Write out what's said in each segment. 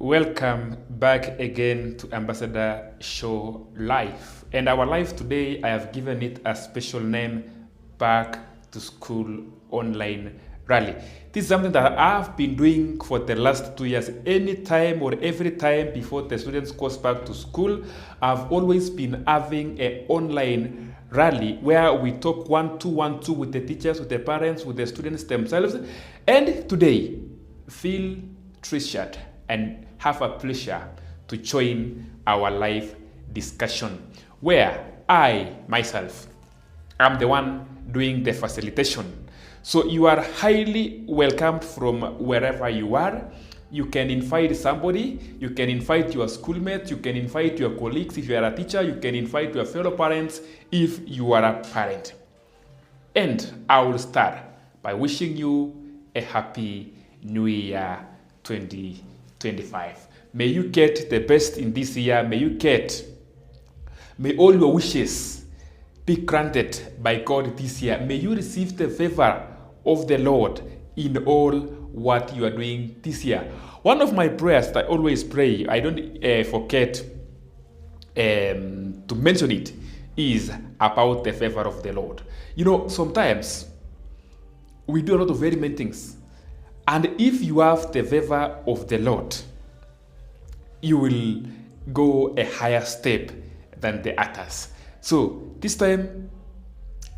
Welcome back again to Ambassador Show Live. And our live today, I have given it a special name, Back to School Online Rally. This is something that I've been doing for the last 2 years. Anytime or every time before the students goes back to school, I've always been having an online rally where we talk one-to-one with the teachers, with the parents, with the students themselves. And today, feel treasured and have a pleasure to join our live discussion where I myself am the one doing the facilitation. So you are highly welcomed from wherever you are. You can invite somebody, you can invite your schoolmates, you can invite your colleagues if you are a teacher, you can invite your fellow parents if you are a parent. And I will start by wishing you a happy New Year 2025. May you get the best in this year. May all your wishes be granted by God this year. May you receive the favor of the Lord in all what you are doing this year. One of my prayers that I always pray, I don't forget to mention it, is about the favor of the Lord. You know, sometimes we do a lot of very many things. And if you have the favor of the Lord, you will go a higher step than the others. So this time,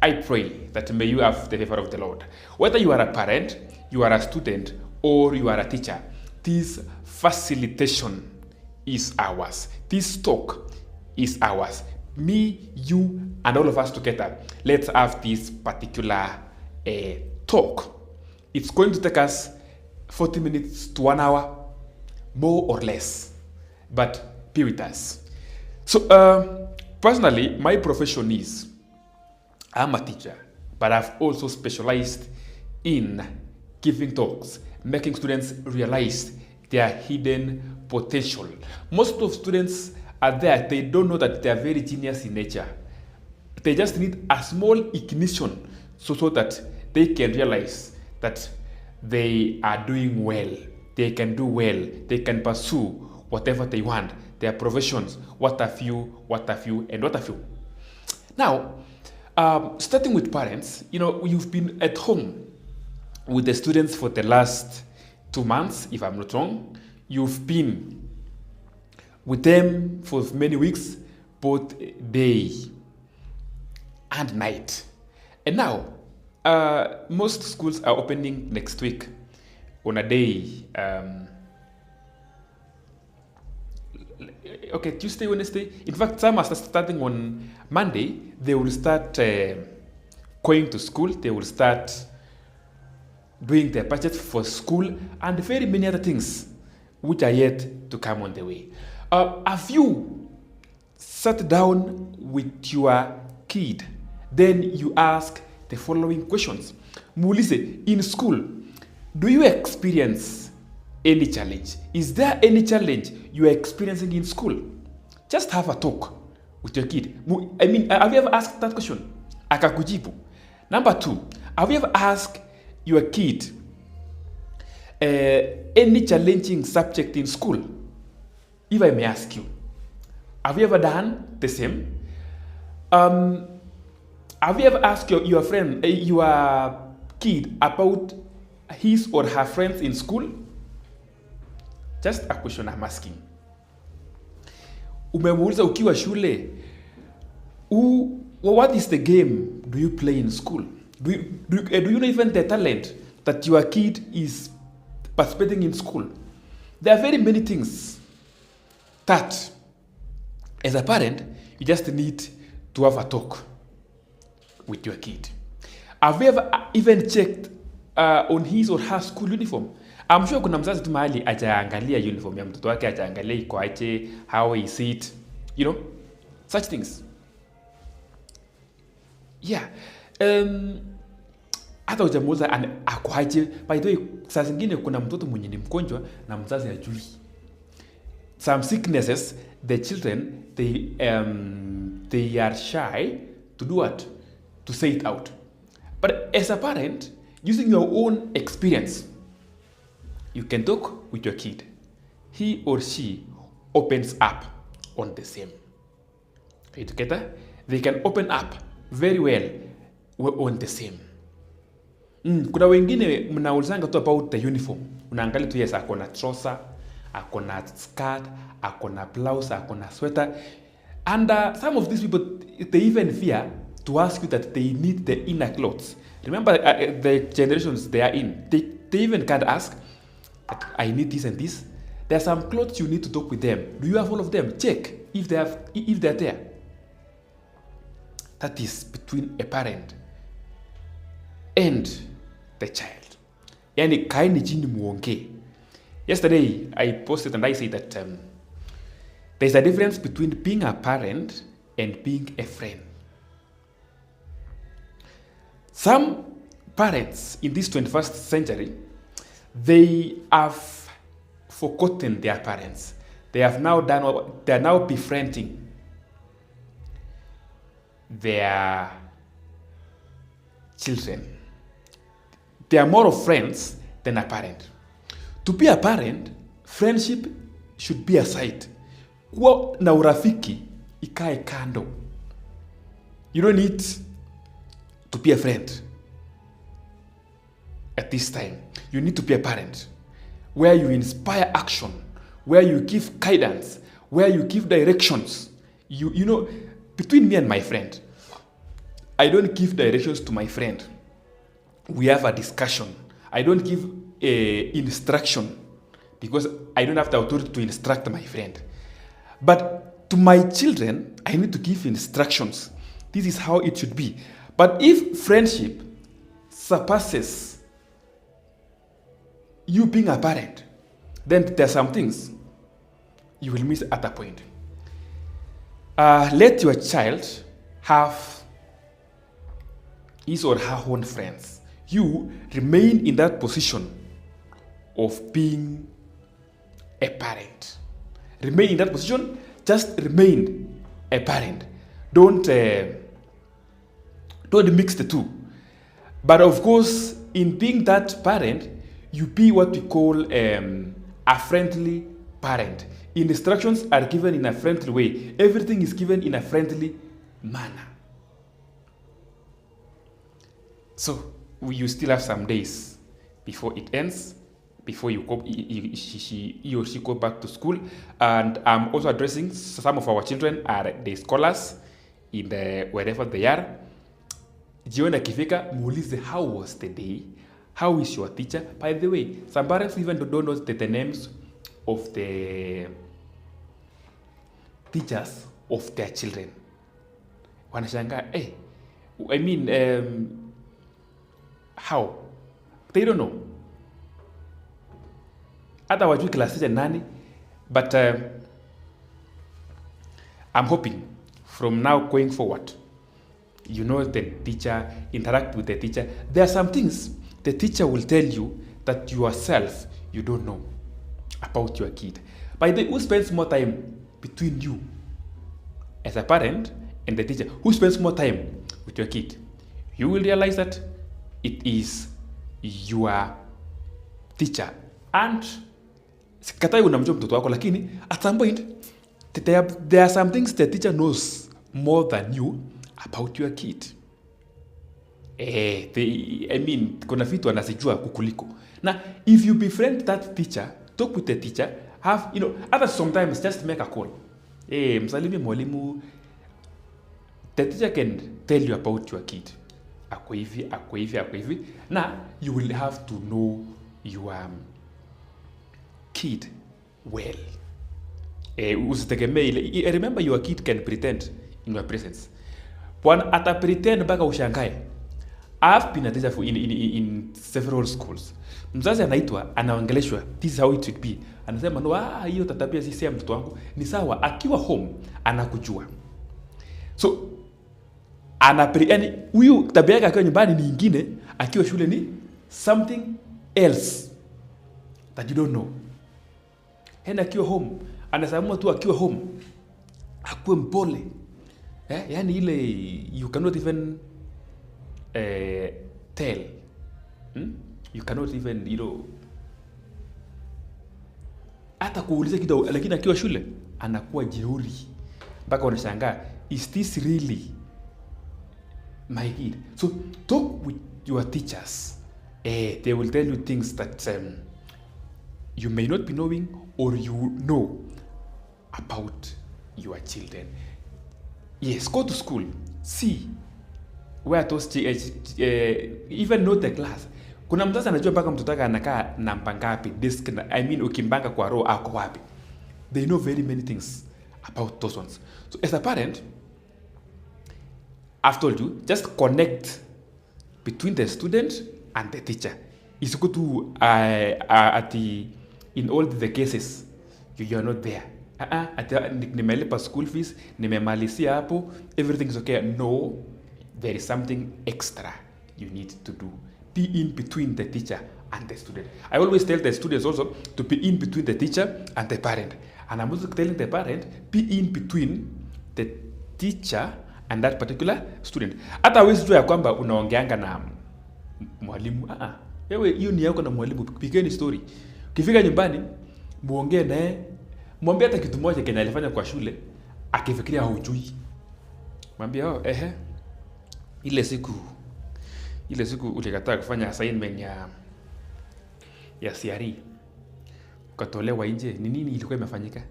I pray that may you have the favor of the Lord. Whether you are a parent, you are a student, or you are a teacher, this facilitation is ours. This talk is ours. Me, you, and all of us together, let's have this particular talk. It's going to take us 40 minutes to 1 hour, more or less, but be with us. So personally, my profession is, I'm a teacher, but I've also specialized in giving talks, making students realize their hidden potential. Most of students are there, they don't know that they are very genius in nature. They just need a small ignition so that they can realize that they are doing well, they can do well, they can pursue whatever they want, their professions, what have you. Now, starting with parents, you know, you've been at home with the students for the last 2 months, if I'm not wrong. You've been with them for many weeks, both day and night. And now, most schools are opening next week on a day. Tuesday, Wednesday. In fact, some are starting on Monday. They will start going to school. They will start doing their budget for school and very many other things which are yet to come on the way. Have you sat down with your kid? Then you ask the following questions. Mulise, in school, do you experience any challenge? Is there any challenge you are experiencing in school? Just have a talk with your kid. Have you ever asked that question? Akakujibu. Number 2, have you ever asked your kid any challenging subject in school? If I may ask you, have you ever done the same? Have you ever asked your friend, your kid, about his or her friends in school? Just a question I'm asking. Umemuuliza ukiwa shule, what is the game do you play in school? Do you know even the talent that your kid is participating in school? There are very many things that, as a parent, you just need to have a talk with your kid. Have you ever even checked on his or her school uniform? I'm sure kuna mzazi tu mahali ajaangalia uniform ya mtoto wake, ajaangalia iko aje, how is it, you know, such things. Yeah. Hata ujamuuliza ako aje. By the way, saa zingine kuna mtoto mwenye ni mgonjwa na mzazi hajui. Some sicknesses, the children, they are shy to do what? To say it out. But as a parent, using your own experience, you can talk with your kid. he or she opens up on the same. Are you together? They can open up very well on the same. Kuna wengine mnaulizanga tu about the uniform. Unaangalia tu yes, akona trouser, akona skirt, akona blouse, akona sweater. And some of these people, they even fear to ask you that they need the inner clothes. Remember the generations they are in. They even can't ask that I need this and this. There are some clothes you need to talk with them. Do you have all of them? Check if they're there. That is between a parent and the child. Yani kaini chini muongee. Yesterday I posted and I said that there's a difference between being a parent and being a friend. Some parents in this 21st century, they have forgotten their parents. They are now befriending their children. They are more of friends than a parent. To be a parent, friendship should be aside. Kuwa na urafiki ikae kando. You don't need to be a friend at this time. You need to be a parent where you inspire action, where you give guidance, where you give directions. You know, between me and my friend, I don't give directions to my friend. We have a discussion. I don't give instruction because I don't have the authority to instruct my friend. But to my children, I need to give instructions. This is how it should be. But if friendship surpasses you being a parent, then there are some things you will miss at a point. Let your child have his or her own friends. You remain in that position of being a parent. Remain in that position, just remain a parent. Don't mix the two. But of course, in being that parent, you be what we call a friendly parent. Instructions are given in a friendly way. Everything is given in a friendly manner. So you still have some days before it ends, before he or she go back to school. And I'm also addressing some of our children are the scholars in wherever they are. Jioni akifika, muulize how was the day? How is your teacher? By the way, some parents even don't know the names of the teachers of their children. Wanashangaa, how? They don't know. Hata wajui class teacher nani, but I'm hoping from now going forward, you know the teacher, interact with the teacher. There are some things the teacher will tell you that yourself you don't know about your kid. By the way, who spends more time between you as a parent and the teacher? Who spends more time with your kid? You will realize that it is your teacher. And sikatai unamjua mtoto wako, lakini at some point there are some things the teacher knows more than you about your kid. Kuna vitu anazijua kukuliko. Now, if you befriend that teacher, talk with the teacher, others sometimes just make a call. Msalimi mwalimu, the teacher can tell you about your kid. Ako hivi. Now, you will have to know your kid well. Remember, your kid can pretend in your presence. One ata pretend mpaka ushangae. I've been a teacher in several schools. Mzazi anaitwa, anaongeleshwa, this is how it should be. Anasema no, hiyo tatabia si ya mtoto wangu. Ni sawa, akiwa home anakujua. So yani huyu tabia yake akiwa nyumbani ni nyingine, akiwa shule ni something else that you don't know. Hena akiwa home, anasamua tu akiwa home akuwe mpole. Yani ile you cannot even tell. You cannot even, hata kuuliza kidogo, lakini akiwa shule anakuwa jeuri mpaka unashangaa, is this really my kid? So talk with your teachers. They will tell you things that you may not be knowing or you know about your children. Yes, go to school, see where those even know the class. Kuna mzazi anajua mpaka mtoto wake anakaa namba ngapi, desk, I mean ukimbanga kwa row ako wapi. They know very many things about those ones. So as a parent, I've told you, just connect between the student and the teacher. It's good to in all the cases you are not there. Nimelipa school fees, nimemalisia hapo, everything is okay. No, there is something extra you need to do. Be in between the teacher and the student. I always tell the students also to be in between the teacher and the parent. And I'm also telling the parent, be in between the teacher and that particular student. Hata hawezi jua ya kwamba unaongeanga na mwalimu. Wewe hiyo ni yako na mwalimu, pigeni story. Ukifika nyumbani, muongee naye, mwambie hata kitu moja kenye alifanya kwa shule, akifikiria hujui. Mwambie ile siku ulikataa kufanya assignment ya CRE. Ukatolewa nje, ni nini ilikuwa imefanyika?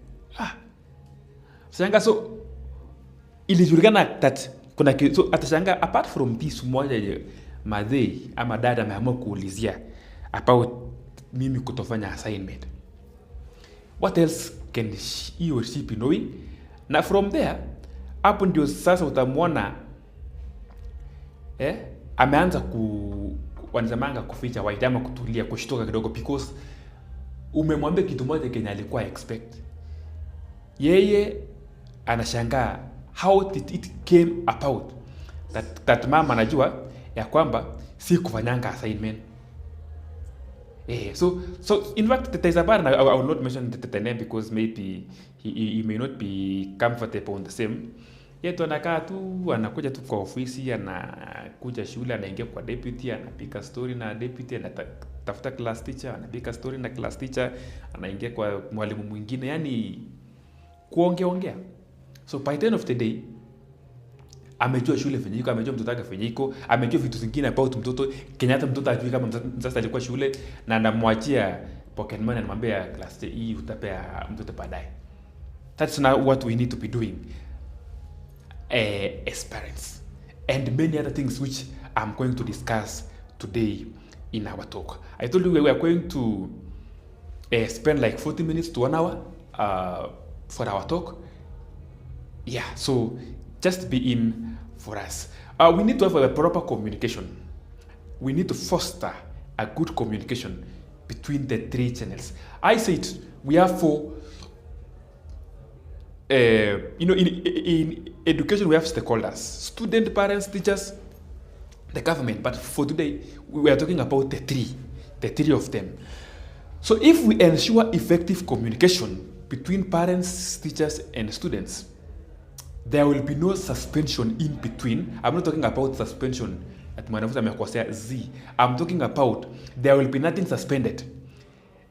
Shanga, so ilijulikana that kuna so atashanga, apart from this moja madhei ama dada ameamua kuulizia about mimi kutofanya assignment, what else can he or she be knowing? Na from there, hapo ndio sasa utamwona ameanza wanazamanga kuficha white ama kutulia, kushtoka kidogo, because umemwambia kitu moja kenye alikuwa expect. Yeye anashangaa how did it came about that mama anajua ya kwamba si kufanyanga assignment. So in fact there is a bar, I will not mention the name because maybe he may not be comfortable on the same. Yetu anakaa tu, anakuja tu kwa ofisi, anakuja shule, anaingia kwa deputy, anapika story na deputy, anatafuta class teacher, anapika story na class teacher, anaingia kwa mwalimu mwingine, yani kuongea. So by the end of the day, amejua shule venye iko, amejua mtoto wake venye iko, amejua vitu vingine about mtoto Kenyatta, mtoto ajui kama mzazi alikuwa shule, na anamwachia pocket money, anamwambia class hii utapea mtoto baadaye. That's not what we need to be doing as parents, and many other things which I'm going to discuss today in our talk. I told you we are going to spend like 40 minutes to 1 hour for our talk. Yeah, so just be in for us. We need to have a proper communication. We need to foster a good communication between the 3 channels. I said we have 4. In education we have stakeholders: student, parents, teachers, the government. But for today we are talking about the 3 of them. So if we ensure effective communication between parents, teachers and students, there will be no suspension in between. I'm not talking about suspension at mwanafunzi amekosea Z. I'm talking about there will be nothing suspended.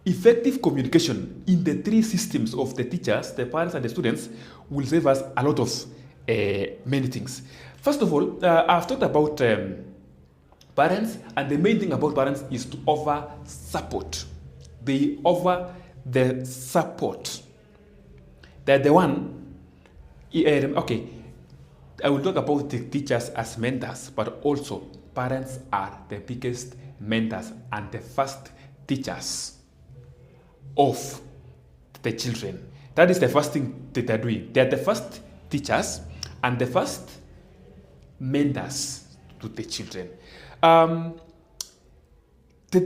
Effective communication in the 3 systems of the teachers, the parents and the students will save us a lot of many things. First of all, I've talked about parents, and the main thing about parents is to offer support. They offer the support. They're the one. Okay, I will talk about the teachers as mentors, but also parents are the biggest mentors and the first teachers of the children. That is the first thing that they're doing. They're the first teachers and the first mentors to the children. The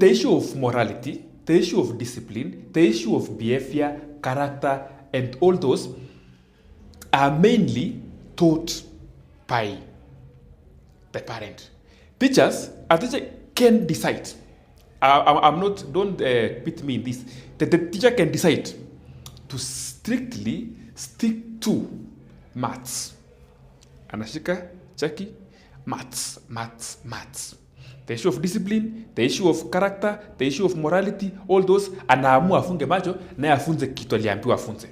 issue of morality, the issue of discipline, the issue of behavior, character, and all those are mainly taught by the parent. A teacher can decide. I'm not, don't beat me in this. The teacher can decide to strictly stick to maths. Anashika, Jackie, maths. the issue of discipline, the issue of character, the issue of morality, all those, anaamua afunge macho na afunze kitu aliambiwa afunze.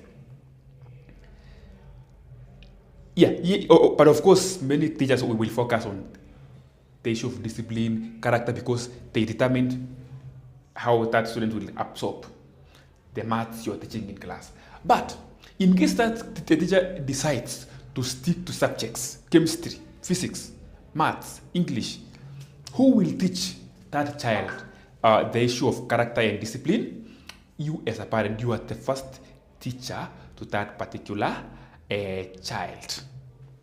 But of course many teachers will focus on the issue of discipline, character, because they determine how that student will absorb the maths you're teaching in class. But in case that the teacher decides to stick to subjects, chemistry, physics, maths, English, who will teach that child the issue of character and discipline? You as a parent, you are the first teacher to that particular child.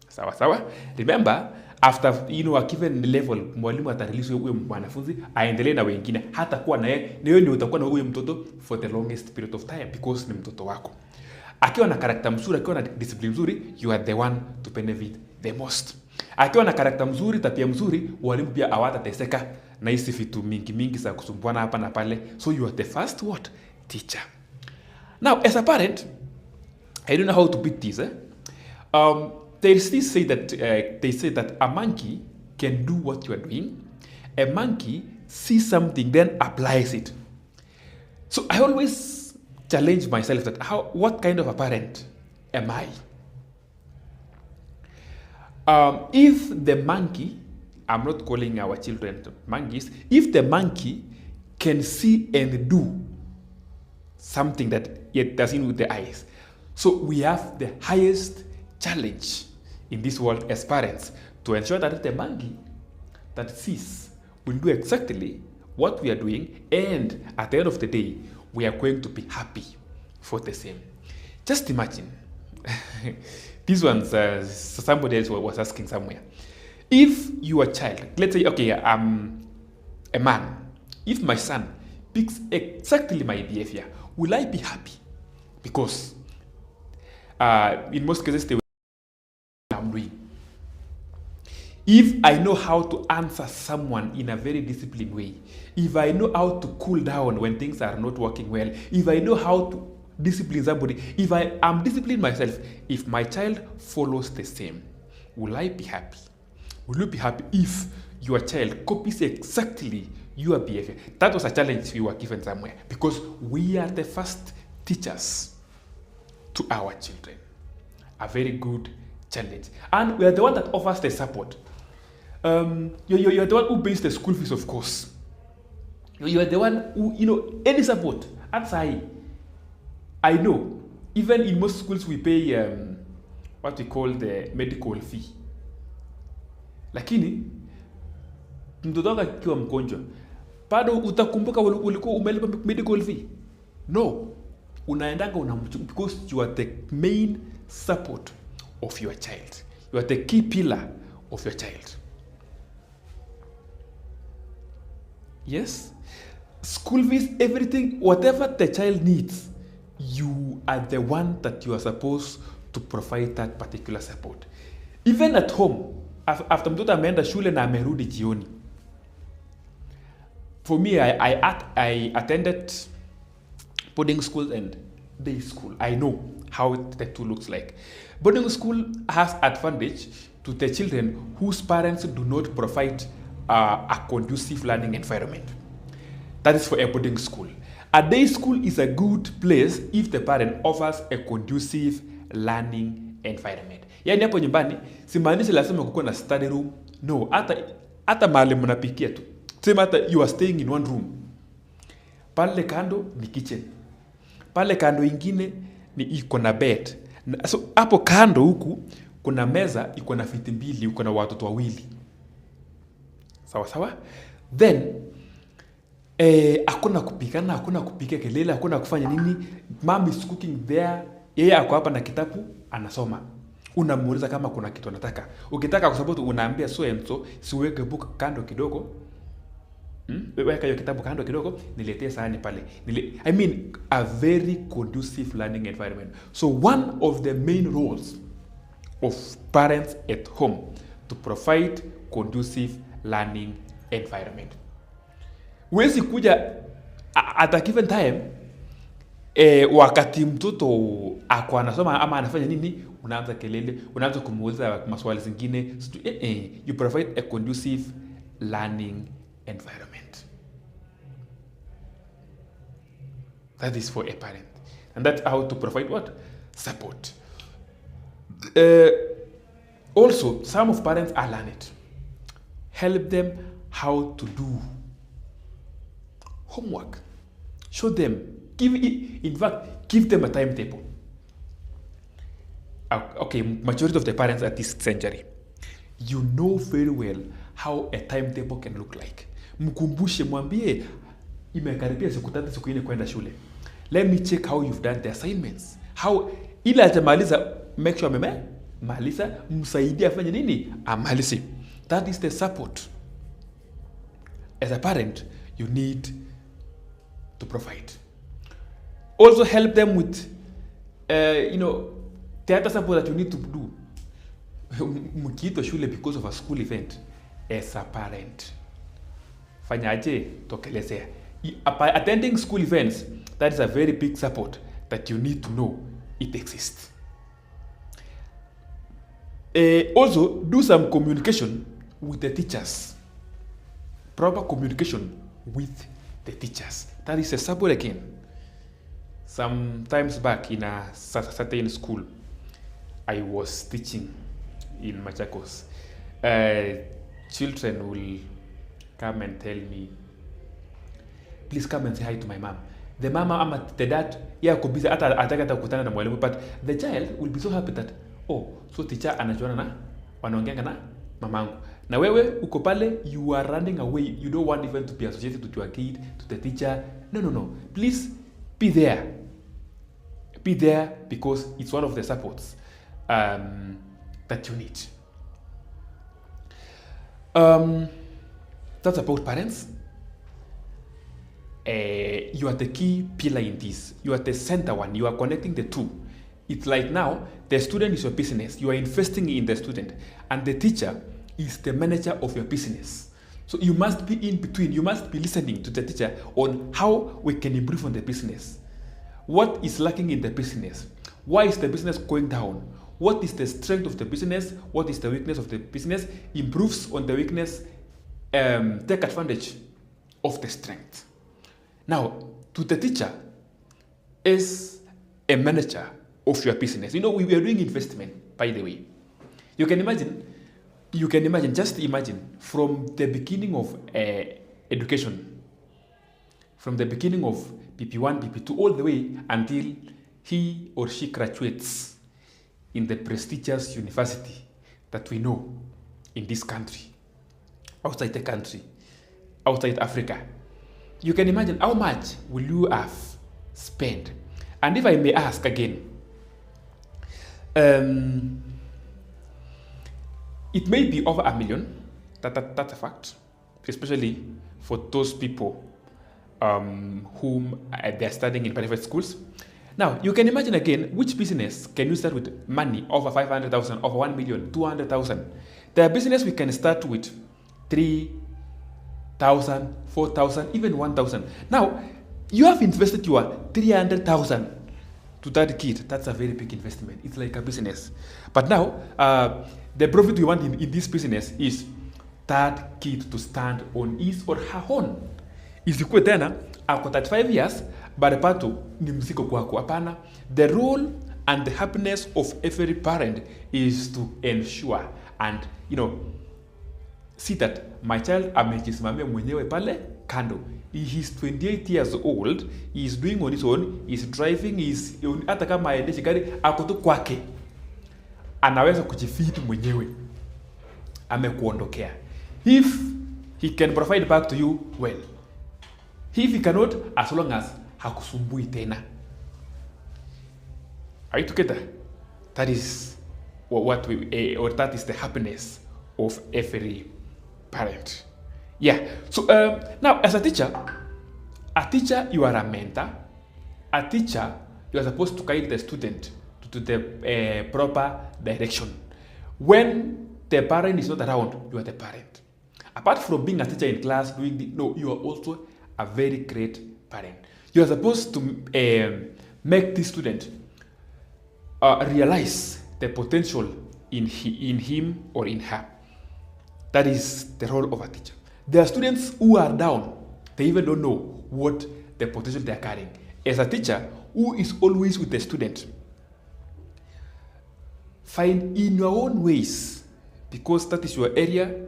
Sawa. Remember, after a given level, mwalimu atarelease huyo mwanafunzi aendelee na wengine, hata kuwa na yeye ndio utakuwa na huyo mtoto for the longest period of time because ni mtoto wako. Akiwa na character mzuri, akiwa na discipline mzuri, you are the one to benefit the most. Akiwa na character mzuri, tabia mzuri, walimu pia hawatateseka na hizi vitu mingi za kusumbuana hapa na pale. So you are the first teacher. Now, as a parent, I don't know how to beat this. They say that a monkey can do what you are doing. A monkey sees something, then applies it. So I always challenge myself that what kind of a parent am I? If the monkey, I'm not calling our children monkeys, if the monkey can see and do something that it doesn't with the eyes, so we have the highest challenge in this world as parents to ensure that the monkey that sees will do exactly what we are doing, and at the end of the day, we are going to be happy for the same. Just imagine. This one's somebody else was asking somewhere. If you are a child, let's say, okay, I'm a man. If my son picks exactly my behavior, will I be happy? Because in most cases, they will I'm doing. If I know how to answer someone in a very disciplined way, if I know how to cool down when things are not working well, if I know how to discipline somebody, if I am disciplined myself, if my child follows the same, will I be happy? Will you be happy if your child copies exactly your behavior? That was a challenge we were given somewhere, because we are the first teachers to our children. A very good challenge. And we are the one that offers the support. You're the one who pays the school fees, of course. You are the one who, any support. That's I know. Even in most schools, we pay what we call the medical fee. Lakini, mtoto wako akiwa mgonjwa, bado utakumbuka ulikuwa umelipa medical fee? No. Unaendanga unamchukua because you are the main support of your child. You are the key pillar of your child. Yes? School fees, everything, whatever the child needs, you are the one that you are supposed to provide that particular support. Even at home, after mtoto ameenda shule na amerudi jioni. For me, I attended boarding school and day school. I know how the two looks like. Boarding school has advantage to the children whose parents do not provide a conducive learning environment. That is for a boarding school. A day school is a good place if the parent offers a conducive learning environment. Yani hapo nyumbani, simaanishi lazima kukuwa na study room. No, hata mahali mnapikia tu. Sema hata you are staying in one room. Pale kando ni kitchen. Pale kando ingine ni iko na bed. So hapo kando huku kuna meza iko na viti mbili, uko na watoto wawili. Sawa? Then hakuna kupikana, hakuna kupiga kelele, hakuna kufanya nini. Mom is cooking there. Yeye ako hapa na kitabu anasoma. Unamuuliza kama kuna kitu anataka. Ukitaka kusupport unaambia so and so, siweke book kando kidogo. Weka hiyo kitabu kando kidogo, niletee sahani pale. I mean, a very conducive learning environment. So one of the main roles of parents at home to provide conducive learning environment. Huwezi kuja at a given time wakati mtoto ako anasoma ama anafanya nini, unaanza kelele, unaanza kumuuliza maswali zingine. You provide a conducive learning environment. That is for a parent. And that's how to provide what? Support. Also, some of parents are learned. Help them how to do homework. Show them. In fact, give them a timetable. Okay, majority of the parents at this century, you know very well how a timetable can look like. Mkumbushe, mwambie imekaribia siku 3 siku 4 kwenda shule. Let me check how you've done the assignments. How ila atamaliza, make sure maliza, msaidie afanye nini? Amalize. That is the support. As a parent, you need to provide. Also help them with the other support that you need to do. Mkiitwa shule because of a school event, as a parent, fanyaje? Tokelezea. Attending school events, that is a very big support that you need to know it exists. Also, do some communication with the teachers. Proper communication with the teachers. That is a support again. Some times back in a certain school, I was teaching in Machakos. Children will come and tell me, please come and say hi to my mom. The mama, the dad, could be atakata na mwalimu, but the child will be so happy that, oh, so teacher anajuana na wanaongea na mamangu. Na wewe uko pale, you are running away. You don't want even to be associated with your kid, to the teacher. No. Please be there. Be there because it's one of the supports that you need. That's about parents. You are the key pillar in this. You are the center one. You are connecting the two. It's like now, the student is your business. You are investing in the student. And the teacher is the manager of your business. So you must be in between. You must be listening to the teacher on how we can improve on the business. What is lacking in the business? Why is the business going down? What is the strength of the business? What is the weakness of the business? Improves on the weakness. Take advantage of the strength. Now, to the teacher is a manager of your business. We are doing investment, by the way. You can imagine, just imagine from the beginning of education, from the beginning of PP1, PP2, all the way until he or she graduates in the prestigious university that we know in this country, outside the country, outside Africa. You can imagine how much will you have spent. And if I may ask again, it may be over $1 million. That's a fact, especially for those people whom they're studying in private schools. Now, you can imagine again, which business can you start with money over 500,000, over 1 million, 200,000? There are business we can start with 3,000, 4,000, even 1,000. Now, you have invested your 300,000 to that kid. That's a very big investment. It's like a business. But now, the profit we want in this business is that kid to stand on his or her own. Isikuwe tena, ako 35 years, bado ni mzigo kwako. Hapana. The role and the happiness of every parent is to ensure and, see that my child amejisimamia mwenyewe pale kando. He is 28 years old, he is doing on his own, he is driving, hata kama aendeshi gari, ako tu kwake. Anaweza kujifeed mwenyewe. Amekuondokea. If he can provide back to you, well. If he cannot, as long as hakusumbui tena. Are you together? That is what or that is the happiness of every parent. Yeah. So now, as a teacher, you are a mentor. A teacher, you are supposed to guide the student to the proper direction. When the parent is not around, you are the parent. Apart from being a teacher in class, you are also a very great parent. You are supposed to make the student realize the potential in him or in her. That is the role of a teacher. There are students who are down. They even don't know what the potential they are carrying. As a teacher who is always with the student, find in your own ways, because that is your area,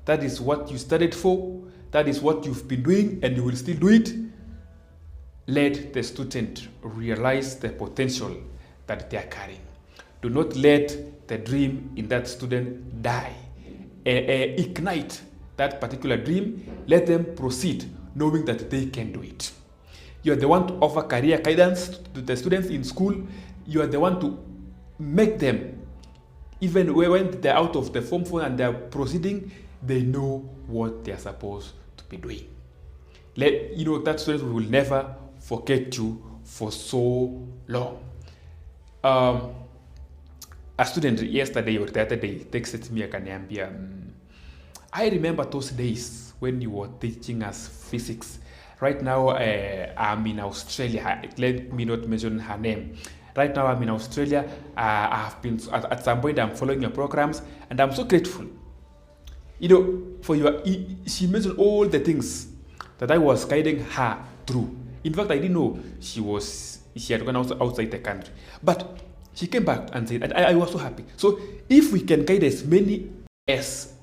that is what you studied for, that is what you've been doing, and you will still do it. Let the student realize the potential that they are carrying. Do not let the dream in that student die. Ignite that particular dream. Let them proceed knowing that they can do it. You are the one to offer career guidance to the students in school. You are the one to make them, even when they're out of the form 4 and they're proceeding, they know what they're supposed to be doing. That students will never forget you for so long. A student yesterday or the other day texted me akaniambia, I remember those days when you were teaching us physics. Right now, I'm in Australia. Let me not mention her name. Right now, I'm in Australia. I have been, at some point, I'm following your programs, and I'm so grateful. For she mentioned all the things that I was guiding her through. In fact, I didn't know she had gone outside the country. But she came back and said, I was so happy. So if we can guide as many as,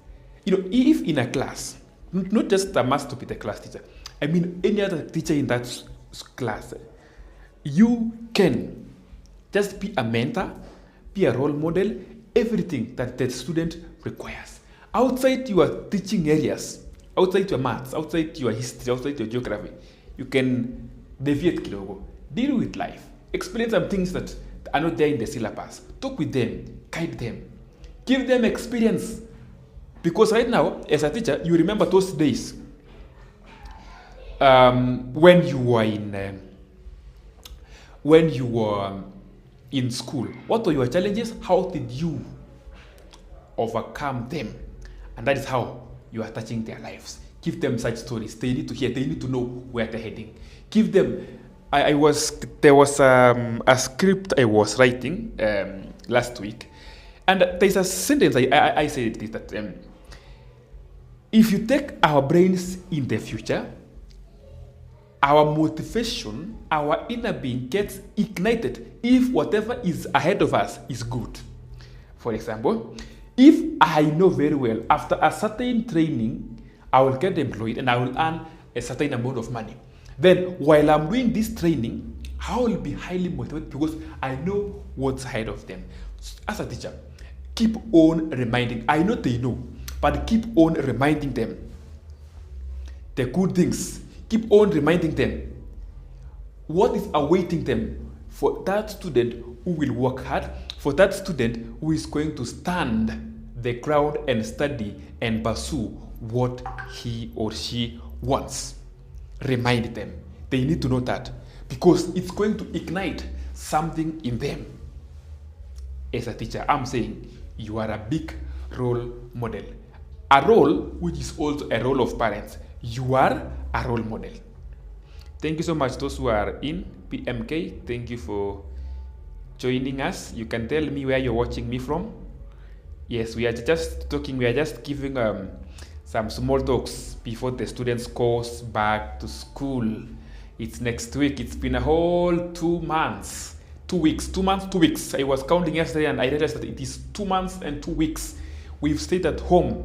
if in a class, not just a master to be the class teacher, I mean any other teacher in that class, you can just be a mentor, be a role model, everything that the student requires. Outside your teaching areas, outside your maths, outside your history, outside your geography, you can deviate kidogo, deal with life, explain some things that are not there in the syllabus, talk with them, guide them, give them experience. Because right now, as a teacher, you remember those days when you were in school. What were your challenges? How did you overcome them? And that is how you are touching their lives. Give them such stories. They need to hear. They need to know where they're heading. Give them. There was a script I was writing last week, and there's a sentence I said this, that if you take our brains in the future, our motivation, our inner being gets ignited if whatever is ahead of us is good. For example, if I know very well after a certain training, I will get employed and I will earn a certain amount of money. Then while I'm doing this training, I will be highly motivated because I know what's ahead of them. As a teacher, keep on reminding. I know they know, but keep on reminding them the good things. Keep on reminding them what is awaiting them, for that student who will work hard, for that student who is going to stand the ground and study and pursue what he or she wants. Remind them. They need to know that, because it's going to ignite something in them. As a teacher, I'm saying you are a big role model. A role which is also a role of parents. You are a role model. Thank you so much, those who are in PMK. Thank you for joining us. You can tell me where you're watching me from. Yes, we are just talking. We are just giving some small talks before the students goes back to school. It's next week. It's been a whole 2 months. 2 weeks. 2 months, 2 weeks. I was counting yesterday and I realized that it is 2 months and 2 weeks. We've stayed at home.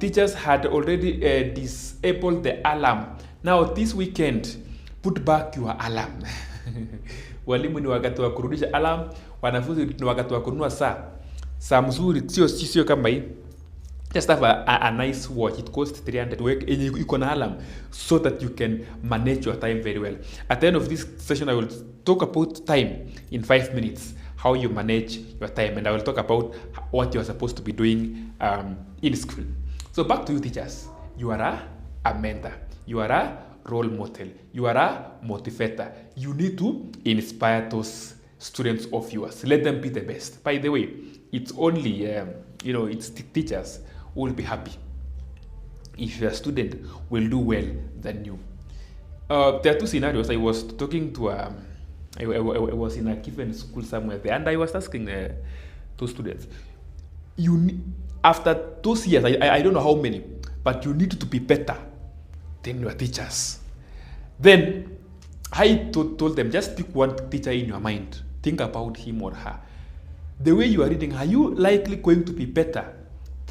Teachers had already disabled the alarm. Now this weekend, put back your alarm. Walimu ni wakati wa kurudisha alarm, wanafunzi ni wakati wa kununua saa mzuri, sio kama hii. Just have a nice watch. It costs 300. You can alarm so that you can manage your time very well. At the end of this session, I will talk about time in 5 minutes, how you manage your time, and I will talk about what you are supposed to be doing in school. So back to you, teachers. You are a mentor. You are a role model. You are a motivator. You need to inspire those students of yours. Let them be the best. By the way, it's only it's the teachers who will be happy if your student will do well than you. There are two scenarios. I was talking to I was in a given school somewhere there, and I was asking two students, after those years, I don't know how many, but you need to be better than your teachers. Then I told them, just pick one teacher in your mind. Think about him or her. The way you are reading, are you likely going to be better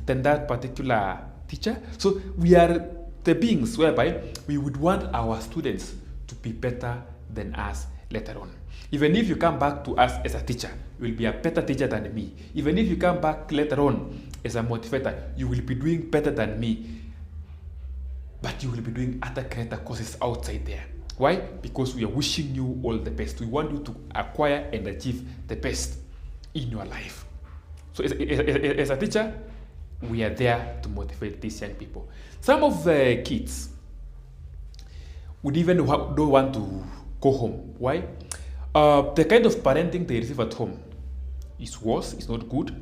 than that particular teacher? So we are the beings whereby we would want our students to be better than us later on. Even if you come back to us as a teacher, you will be a better teacher than me. Even if you come back later on as a motivator, you will be doing better than me. But you will be doing other greater courses outside there. Why? Because we are wishing you all the best. We want you to acquire and achieve the best in your life. So as a teacher, we are there to motivate these young people. Some of the kids would even don't want to go home. Why? The kind of parenting they receive at home is worse, it's not good.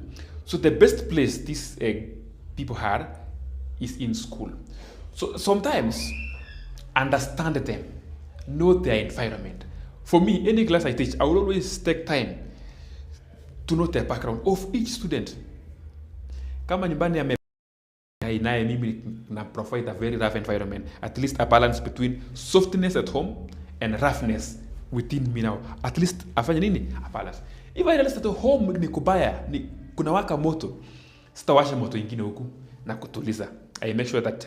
So the best place these people are is in school. So sometimes understand them, know their environment. For me, any class I teach, I will always take time to know the background of each student. Kama nyumbani naye mimi na provide a very rough environment, at least a balance between softness at home and roughness within me now. At least afanye nini? A balance. If I realize that home ni kubaya, ni kuna waka moto, sitawasha moto ingine huku na kutuliza. I make sure that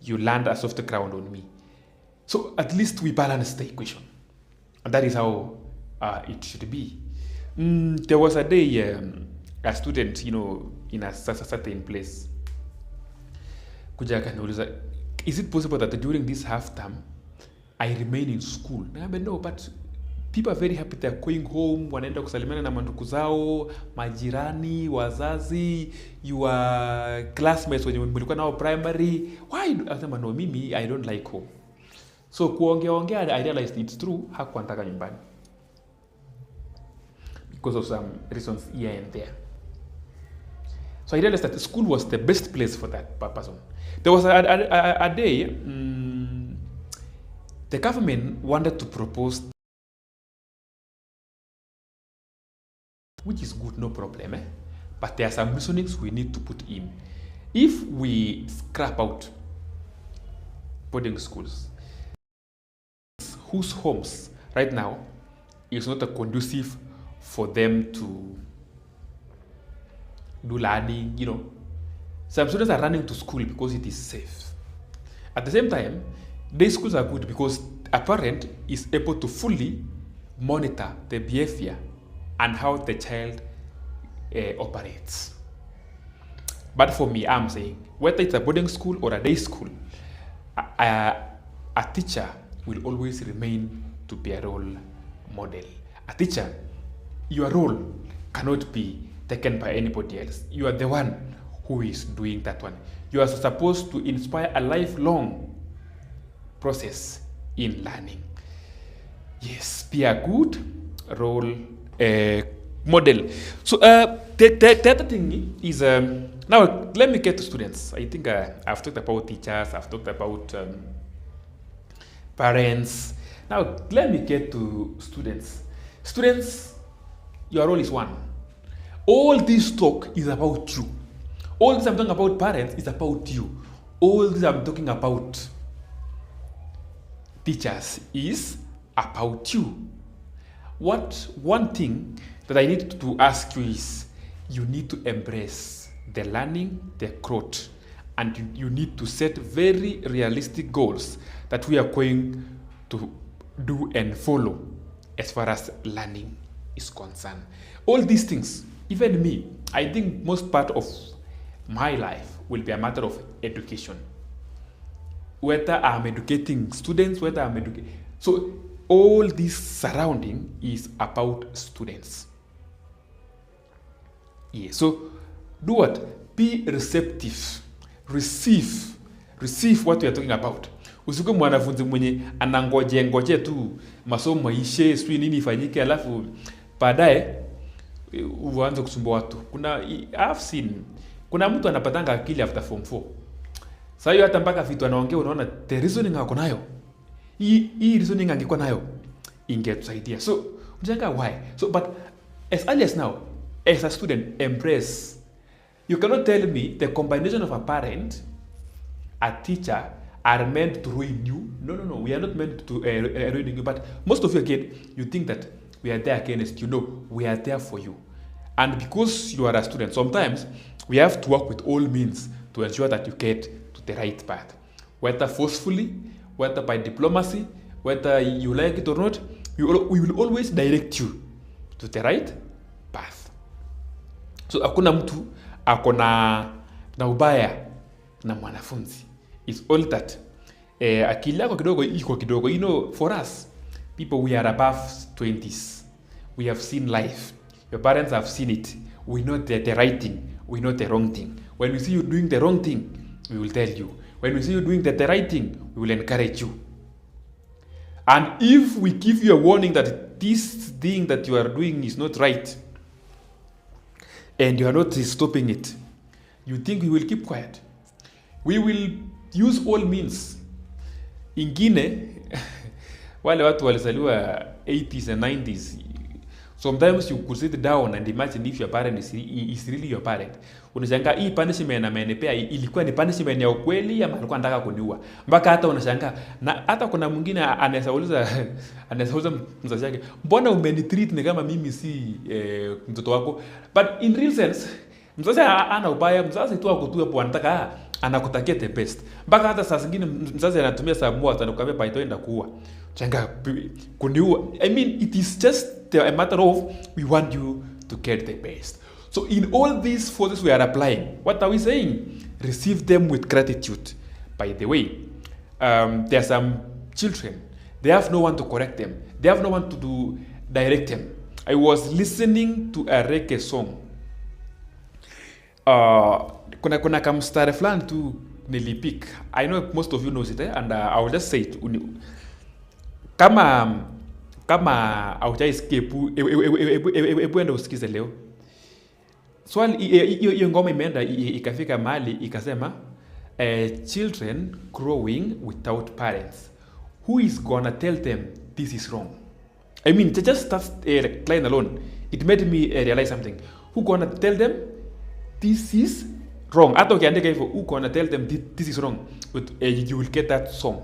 you land a soft ground on me. So at least we balance the equation. And that is how it should be. There was a day a student, in a certain place, kuja akaniuliza, is it possible that during this half term I remain in school? Na no, but people are very happy they're going home, wanaenda kusalimiana na mandugu zao, majirani, wazazi, your classmates wenye mlikuwa nao primary. Why? Asema no, mimi I don't like home. So kuongea I realized it's true, hakuwa anataka nyumbani because of some reasons here and there. So I realized that school was the best place for that person. There was a day, the government wanted to propose, which is good, no problem, but there are some reasonings we need to put in. If we scrap out boarding schools, whose homes right now is not conducive for them to do learning, Some students are running to school because it is safe. At the same time, day schools are good because a parent is able to fully monitor the behavior and how the child operates. But for me, I'm saying, whether it's a boarding school or a day school, a teacher will always remain to be a role model. A teacher, your role cannot be taken by anybody else. You are the one who is doing that one. You are supposed to inspire a lifelong process in learning. Yes, be a good role model. So the other thing is, now let me get to students. I think I've talked about teachers, I've talked about parents. Now let me get to students. Students, your role is one. All this talk is about you. All this I'm talking about parents is about you. All this I'm talking about teachers is about you. One thing that I need to ask you is, you need to embrace the learning, the growth, and you need to set very realistic goals that we are going to do and follow as far as learning is concerned. All these things, even me, I think most part of my life will be a matter of education. Whether I'm educating students, whether I'm educating... So all this surrounding is about students. Yeah, so do what? Be receptive. Receive what we are talking about. Usikuwe mwanafunzi mwenye anangoje tu masomo ishe, sijui nini ifanyike, alafu baadaye uanze kusumbua watu. I've seen kuna mtu anapatanga akili after form 4. Sasa hiyo hata mpaka vitu anaongea unaona the reasoning ako nayo. Hii reasoning angekuwa nayo ingetusaidia. So unajanga why? So but as early as now, as a student, embrace. You cannot tell me the combination of a parent a teacher are meant to ruin you. No, we are not meant to ruin you. But most of you, again, you think that we are there against you. No, we are there for you. And because you are a student, sometimes we have to work with all means to ensure that you get to the right path. Whether forcefully, whether by diplomacy, whether you like it or not, we will always direct you to the right path. So hakuna mtu akona na ubaya na mwanafunzi. It's all that akili yako kidogo iko kidogo. You know, for us people, we are above 20s. We have seen life. Your parents have seen it. We know the right thing. We know the wrong thing. When we see you doing the wrong thing, we will tell you. When we see you doing the right thing, we will encourage you. And if we give you a warning that this thing that you are doing is not right, and you are not stopping it, you think we will keep quiet? We will use all means. Ingine, wale watu walizaliwa 80s and 90s, sometimes you could sit down and imagine if your parent is really your parent. Unashangaa hii punishment amenipea ilikuwa ni punishment ya ukweli ama alikuwa anataka kuniua. Mpaka hata unashangaa, na hata kuna mwingine anaweza uliza mzazi wake, mbona umenitreat ni kama mimi si mtoto wako? But in real sense, mzazi ana ubaya. Mzazi tu akutua hapo anataka anakutakia the best. Mpaka hata saa zingine mzazi anatumia sababu atakwambia baito enda kuua. Changa kuniua. I mean, it is just a matter of we want you to get the best. So in all these forces we are applying, what are we saying? Receive them with gratitude. By the way, there are some children, they have no one to correct them. They have no one to direct them. I was listening to a reggae song. Kuna kamstare fulani tu nilipik. I know most of you knows it, and I will just say it. Kama haujaisikia, ebu enda usikize leo. Swali hiyo ngoma imeenda ikafika mahali ikasema, children growing without parents, who is gonna tell them this is wrong? I mean, just that line alone, it made me realize something. Who gonna tell them this is wrong? Hata ukiandika hivyo, who gonna tell them this is wrong, you will get that song.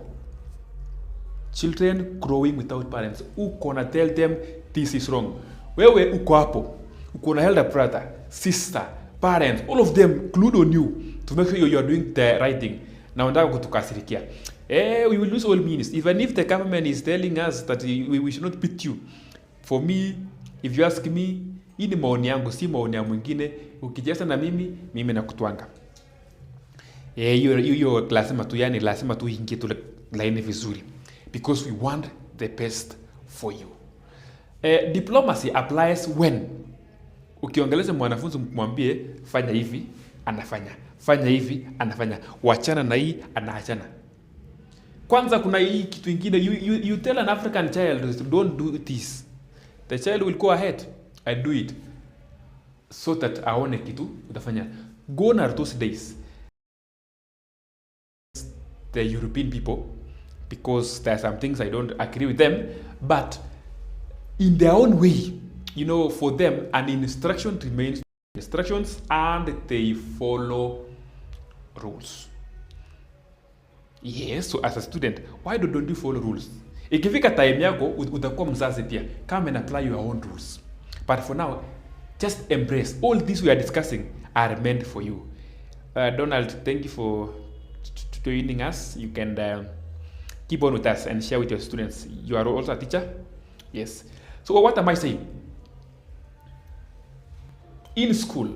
Children growing without parents, who gonna tell them this is wrong? Wewe uko hapo, uko na elder brother, sister, parents, all of them glued on you to make sure you are doing the right thing. Na unataka kutukasirikia. We will use all means. Even if the government is telling us that we should not beat you. For me, if you ask me, hii ni maoni yangu, si maoni ya mwingine. Ukijasa na mimi nakutwanga. Hiyo lazima tu ingie tu line vizuri. Because we want the best for you. Diplomacy applies when ukiongeleza mwanafunzi mwambie fanya hivi, anafanya. Fanya hivi, anafanya. Wachana na hii, anaachana. Kwanza kuna hii kitu kingine, you tell an African child, don't do this. The child will go ahead and do it. So that aone kitu utafanya. Gone are those days. The European people, because there are some things I don't agree with them, but in their own way, you know, for them, an instruction remains instructions and they follow rules. Yes, so as a student, why don't you follow rules? Ikifika time yako, utakuwa mzazi pia. Come and apply your own rules. But for now, just embrace. All these we are discussing are meant for you. Donald, thank you for joining us. You can keep on with us and share with your students. You are also a teacher? Yes. So what am I saying? In school,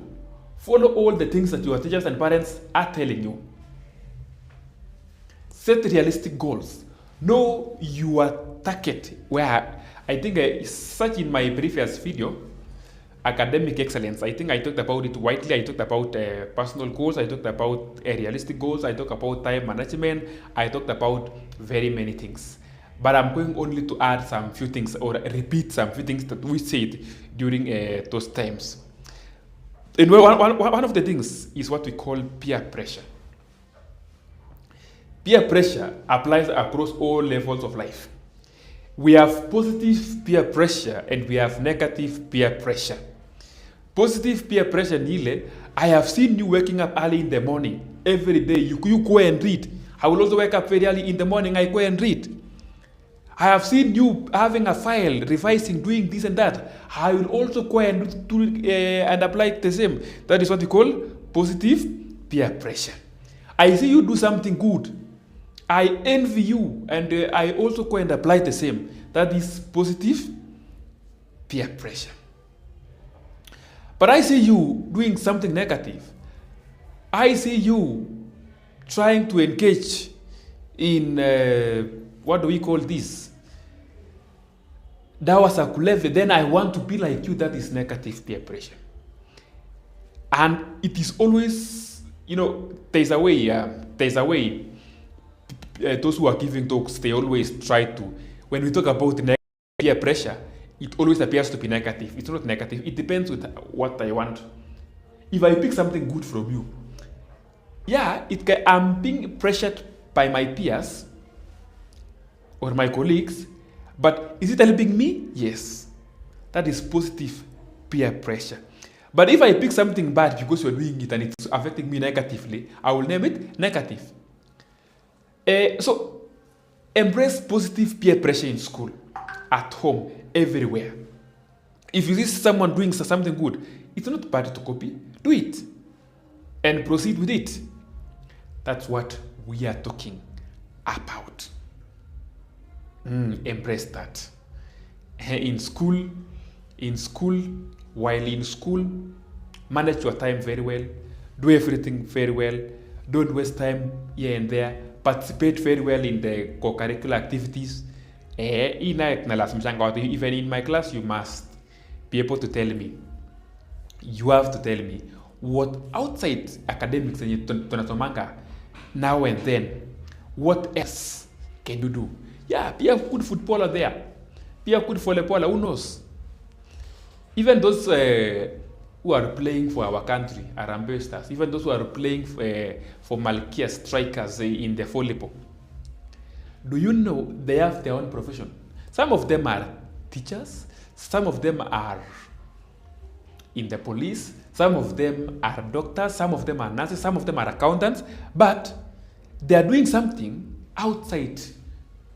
follow all the things that your teachers and parents are telling you. Set realistic goals. Know your target. Where I think, such in my previous video, academic excellence, I think I talked about it widely. I talked about personal goals. I talked about realistic goals. I talked about time management. I talked about very many things. But I'm going only to add some few things or repeat some few things that we said during those times. And one of the things is what we call peer pressure. Peer pressure applies across all levels of life. We have positive peer pressure and we have negative peer pressure. Positive peer pressure, Nile, I have seen you waking up early in the morning every day. You go and read. I will also wake up very early in the morning. I go and read. I have seen you having a file, revising, doing this and that. I will also go and do and apply the same. That is what we call positive peer pressure. I see you do something good. I envy you, and I also go and apply the same. That is positive peer pressure. But I see you doing something negative. I see you trying to engage in what do we call this? Dawa za kulevya. Then I want to be like you. That is negative peer pressure. And it is always, there's a way. Those who are giving talks, they always try to, when we talk about peer pressure, it always appears to be negative. It's not negative. It depends with what I want. If I pick something good from you, I'm being pressured by my peers or my colleagues, but is it helping me? Yes. That is positive peer pressure. But if I pick something bad because you're doing it and it's affecting me negatively, I will name it negative. So embrace positive peer pressure in school, at home, everywhere. If you see someone doing something good, it's not bad to copy. Do it and proceed with it. That's what we are talking about. Embrace that. In school, while in school, manage your time very well. Do everything very well. Don't waste time here and there. Participate very well in the co-curricular activities. Even in my class, you must be able to tell me. You have to tell me what outside academics tunasomanga now and then, what else can you do? Yeah, be a good footballer there. Be a good volleyball, who knows? Even those who are playing for our country are ambassadors. Even those who are playing for Malkia strikers in the volleyball. Do you know they have their own profession? Some of them are teachers. Some of them are in the police. Some of them are doctors. Some of them are nurses. Some of them are accountants. But they are doing something outside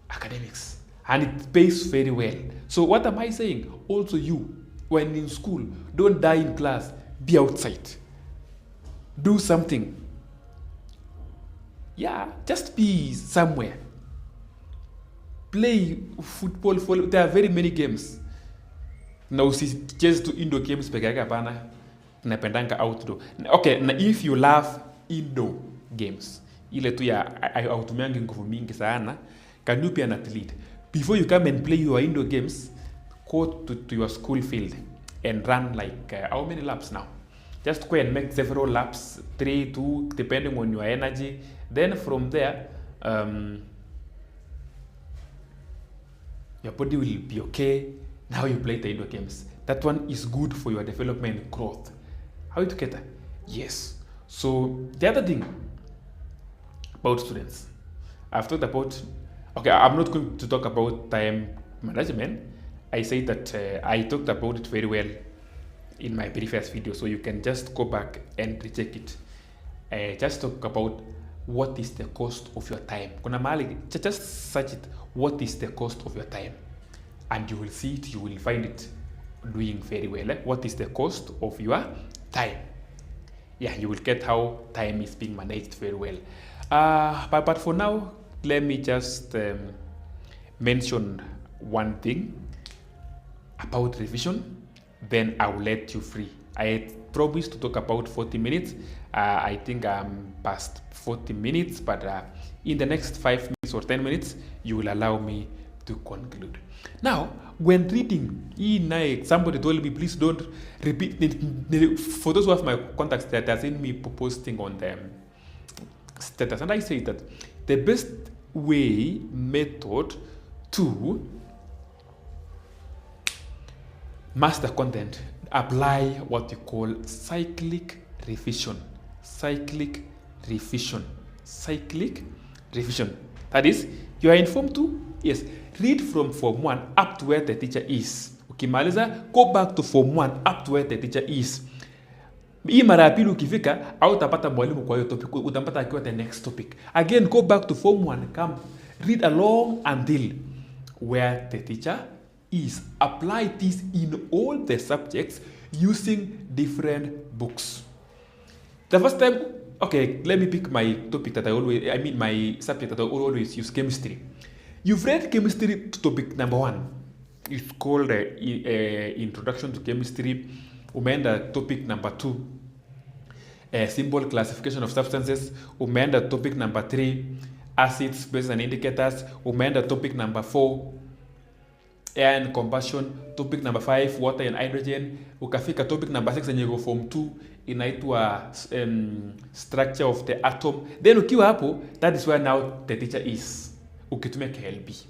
academics. And it pays very well. So what am I saying? Also you, when in school, don't die in class. Be outside. Do something. Yeah, just be somewhere. Play football. There are very many games. Now, just to indoor games peke yake hapana. Napendanga outdoor. Okay, na if you love indoor games, ile tu ya autumiangi nguvu mingi sana, can you be an athlete? Before you come and play your indoor games, go to your school field and run like how many laps now? Just go and make several laps, 3, 2, depending on your energy. Then from there, your body will be okay. Now you play the indoor games. That one is good for your development and growth. How you get that? Yes. So the other thing about students, I've talked about, okay, I'm not going to talk about time management. I say that I talked about it very well in my previous video, so you can just go back and recheck it. Just talk about what is the cost of your time. Kuna mahali, just search it, what is the cost of your time? And you will see it, you will find it doing very well. What is the cost of your time? Yeah, you will get how time is being managed very well. But for now, let me just mention one thing about revision, then I will let you free. I promised to talk about 40 minutes. I think I'm past 40 minutes, but in the next 5 minutes or 10 minutes, you will allow me to conclude. Now, when reading, somebody told me, please don't repeat. For those who have my contacts that have seen me posting on them status, and I say that the best method to master content, apply what you call cyclic revision. Cyclic revision. That is, you are in Form 2? Yes. Read from Form 1 up to where the teacher is. Ukimaliza, go back to Form 1 up to where the teacher is. Hii mara ya pili ukifika au utapata mwalimu kwa hiyo topic, utampata akiwa the next topic. Again, go back to form 1, come read along until where the teacher is. Apply this in all the subjects using different books. The first time, okay, let me pick my topic that my subject that I always use, chemistry. You've read chemistry topic number 1. It's called Introduction to Chemistry. Umeenda topic number 2, simple classification of substances. Umeenda topic number 3, acids, bases and indicators. Umeenda topic number 4, air and combustion. Topic number 5, water and hydrogen. Ukafika topic number 6 and you go form 2, inaitwa structure of the atom. Then ukiwa hapo, that is where now the teacher is, ukitumia KLB.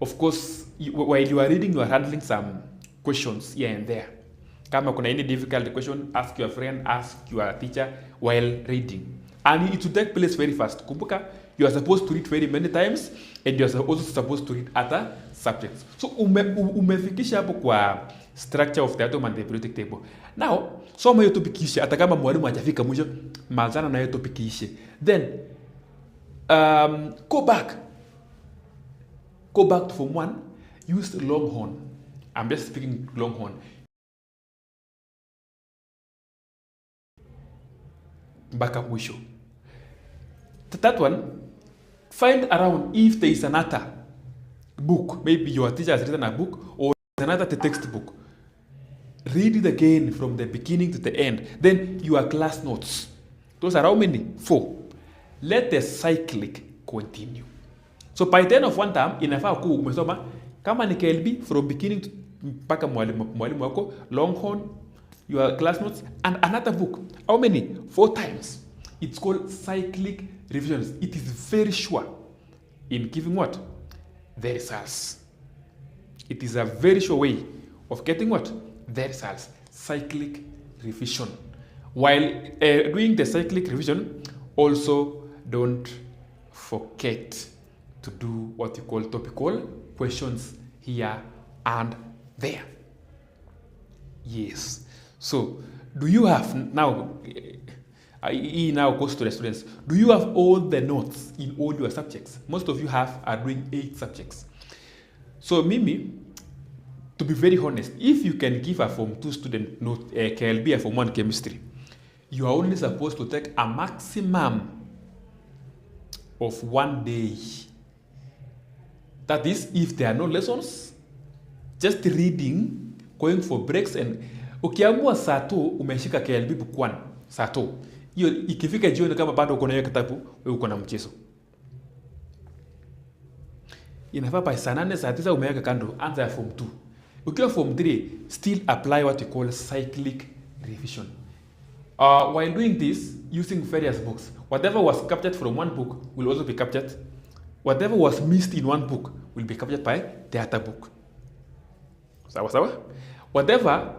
Of course, while you are reading, you are handling some questions here and there. Kama kuna any difficult question, ask your friend, ask your teacher while reading. And it will take place very fast. Kumbuka, you are supposed to read very many times and you are also supposed to read other subjects. So umefikisha hapo kwa structure of the atom and the periodic table. Now, soma hiyo topic ishe, hata kama mwalimu hajafika mwisho, malizana na hiyo topic ishe. Then go back to form 1, use Longhorn. I'm just speaking Longhorn. Mpaka mwisho. The third one, find around if there is another book. Maybe your teacher has written a book or another textbook. Read it again from the beginning to the end. Then your class notes. Those are how many? 4. Let the cyclic continue. So by the end of one term, inafaa kuwa umesoma kama ni KLB from beginning to mpaka mwalimu wako, Longhorn, your class notes, and another book. How many? 4 times. It's called cyclic revisions. It is very sure in giving what? The results. It is a very sure way of getting what? The results. Cyclic revision. While doing the cyclic revision, also don't forget to do what you call topical questions here and there. Yes. So, do you have now, he now goes to the students, do you have all the notes in all your subjects? Most of you are doing 8 subjects. So, Mimi, to be very honest, if you can give a Form 2 student note, KLB, a Form 1 chemistry, you are only supposed to take a maximum of 1 day. That is, if there are no lessons, just reading, going for breaks, and ukiamua saa 2 umeshika KLB book 1 saa 2, hiyo ikifika jioni kama bado uko na hiyo kitabu, wewe uko na mchezo. Inafaa by saa 8 saa 9 umeweka kando, anza ya form 2. Ukiwa form 3, still apply what you call cyclic revision. While doing this, using various books, whatever was captured from one book will also be captured. Whatever was missed in one book will be captured by the other book. Sawa? Whatever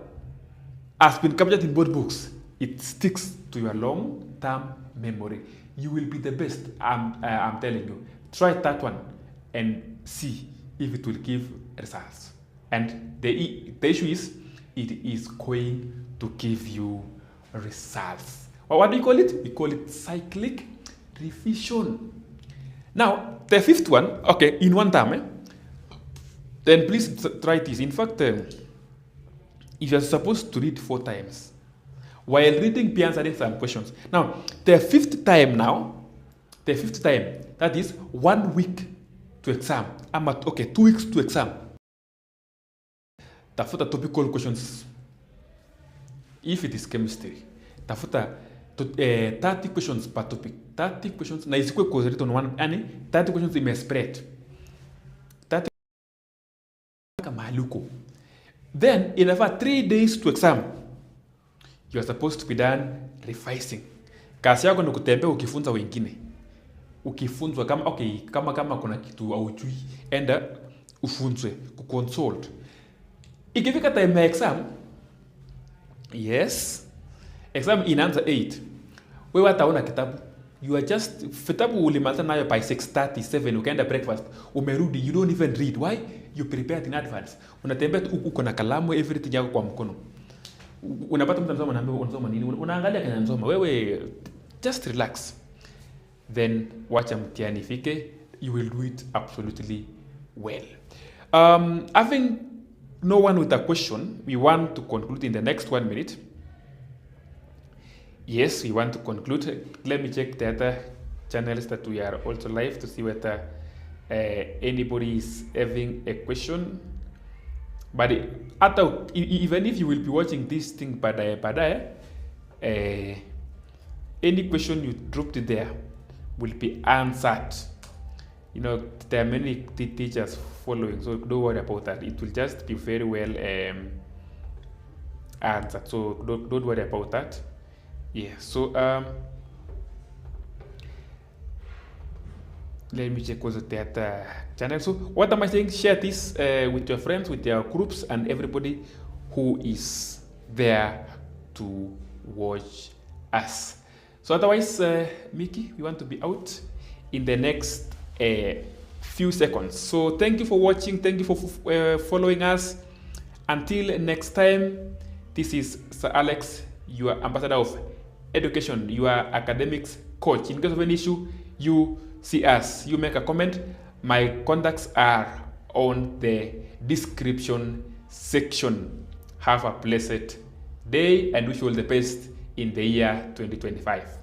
has been captured in both books, it sticks to your long-term memory. You will be the best, I'm telling you. Try that one and see if it will give results. And the issue is, it is going to give you results. Well, what do you call it? We call it cyclic revision. Now, the 5th one, okay, in one term, then please try this. In fact, if you're supposed to read 4 times, while reading, be answering some questions. Now, the 5th time, that is 1 week to exam. 2 weeks to exam. Tafuta topical questions. If it is chemistry, tafuta 30 questions per topic. 30 questions, na isikuwe kwa written one, yani 30 questions imespread. 30 mahali uko. Then, inafaa 3 days to exam. You are supposed to be done revising. Kazi yako ni kutembea ukifunza wengine. Ukifunzwa kama kuna kitu haujui, enda ufunzwe, kuconsult. Ikifika time ya exam, yes, exam inaanza 8. Wewe hataona kitabu. You are just, vitabu ulimaliza nayo by 6:37, ukaenda breakfast, umerudi, you don't even read. Why? You prepared in advance. Unatembea uko na kalamu, everything yako kwa mkono. unapata mtu anasoma, naambia unasoma nini, unaangalia kwenye anasoma, wewe just relax, then wacha mtihani ifike, you will do it absolutely well. Having no one with a question, we want to conclude in the next 1 minute. Yes, we want to conclude. Let me check the other channels that we are also live to see whether anybody is having a question. But even if you will be watching this thing baadaye, any question you dropped there will be answered. You know, there are many teachers following, so don't worry about that. It will just be very well answered. So don't worry about that. Yeah. So let me check also the other channel. So what am I saying? Share this with your friends, with your groups, and everybody who is there to watch us. So otherwise, Mickey, we want to be out in the next few seconds. So thank you for watching. Thank you for following us. Until next time, this is Sir Alex, your ambassador of education, your academics coach. In case of any issue, you see us, you make a comment. My contacts are on the description section. Have a blessed day and wish you all the best in the year 2025.